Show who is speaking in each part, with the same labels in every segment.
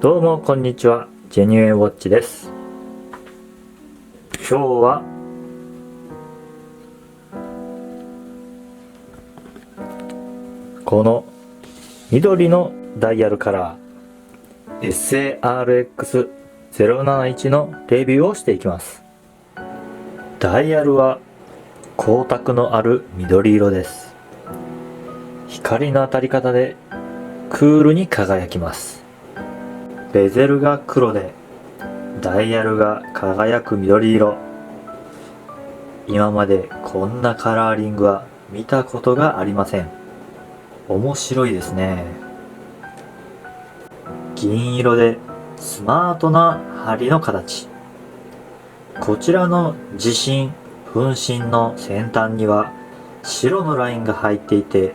Speaker 1: どうもこんにちは、ジェニュエンウォッチです。今日はこの緑のダイヤルカラー SARX071 のレビューをしていきます。ダイヤルは光沢のある緑色です。光の当たり方でクールに輝きます。ベゼルが黒でダイヤルが輝く緑色。今までこんなカラーリングは見たことがありません。面白いですね。銀色でスマートな針の形。こちらの自針分針の先端には白のラインが入っていて、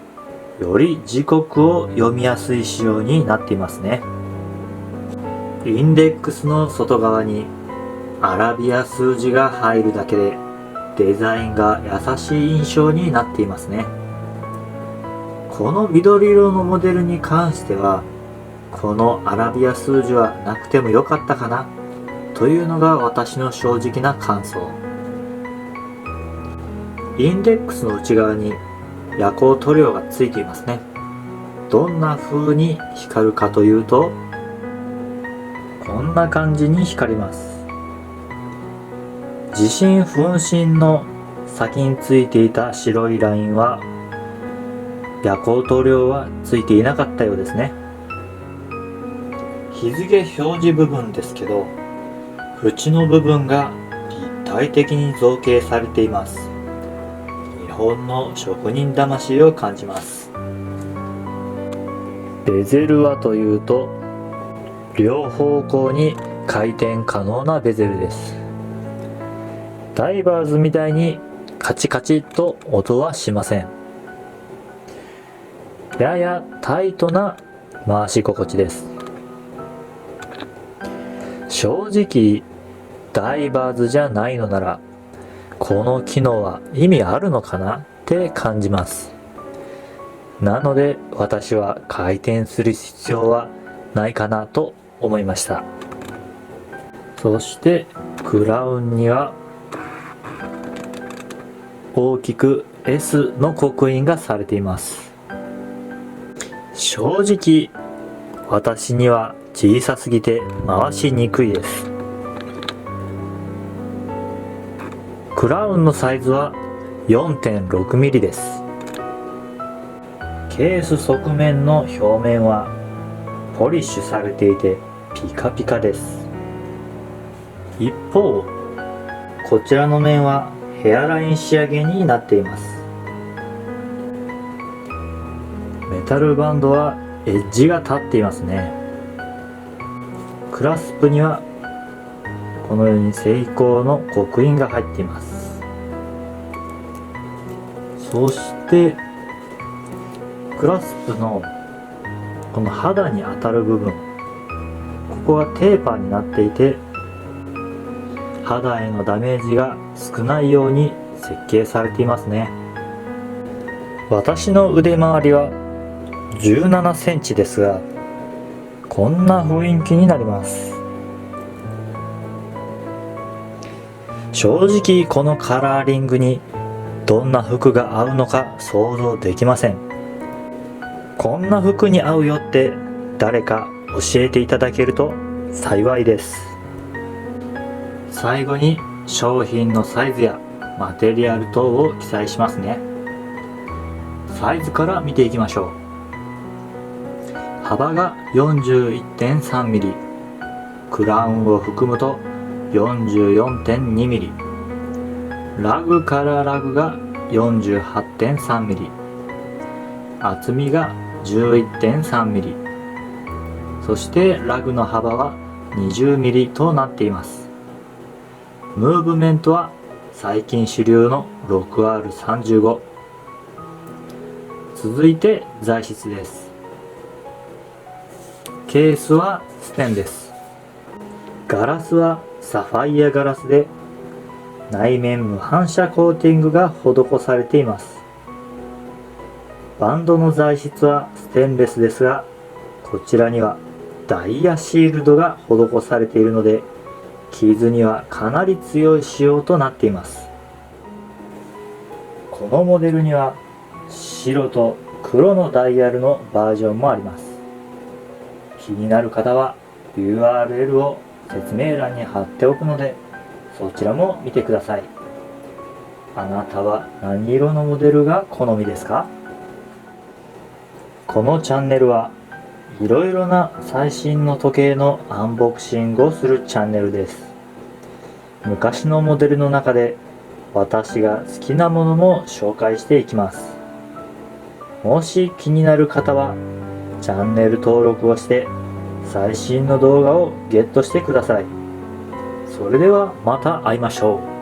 Speaker 1: より時刻を読みやすい仕様になっていますね。インデックスの外側にアラビア数字が入るだけでデザインが優しい印象になっていますね。この緑色のモデルに関してはこのアラビア数字はなくてもよかったかなというのが私の正直な感想。インデックスの内側に夜光塗料がついていますね。どんな風に光るかというとこんな感じに光ります。自針分針の先についていた白いラインは夜光塗料はついていなかったようですね。日付表示部分ですけど、縁の部分が立体的に造形されています。日本の職人魂を感じます。ベゼルはというと両方向に回転可能なベゼルです。ダイバーズみたいにカチカチと音はしません。ややタイトな回し心地です。正直ダイバーズじゃないのならこの機能は意味あるのかなって感じます。なので私は回転する必要はないかなと思いました。そしてクラウンには大きく S の刻印がされています。正直私には小さすぎて回しにくいです。クラウンのサイズは 4.6mm です。ケース側面の表面はポリッシュされていてピカピカです。一方こちらの面はヘアライン仕上げになっています。メタルバンドはエッジが立っていますね。クラスプにはこのようにセイコーの刻印が入っています。そしてクラスプのこの肌に当たる部分、ここはテーパーになっていて肌へのダメージが少ないように設計されていますね。私の腕周りは17センチですがこんな雰囲気になります。正直このカラーリングにどんな服が合うのか想像できません。こんな服に合うよって誰か教えていただけると幸いです。最後に商品のサイズやマテリアル等を記載しますね。サイズから見ていきましょう。幅が 41.3mm、 クラウンを含むと 44.2mm、 ラグからラグが 48.3mm、 厚みが 11.3mm、 そしてラグの幅は 20mm となっています。ムーブメントは最近主流の 6R35。 続いて材質です。ケースはステンレス、ガラスはサファイアガラスで内面無反射コーティングが施されています。バンドの材質はステンレスですがこちらにはダイヤシールドが施されているので、傷にはかなり強い仕様となっています。このモデルには白と黒のダイヤルのバージョンもあります。気になる方は URL を説明欄に貼っておくので、そちらも見てください。あなたは何色のモデルが好みですか？このチャンネルはいろいろな最新の時計のアンボクシングをするチャンネルです。昔のモデルの中で私が好きなものも紹介していきます。もし気になる方はチャンネル登録をして最新の動画をゲットしてください。それではまた会いましょう。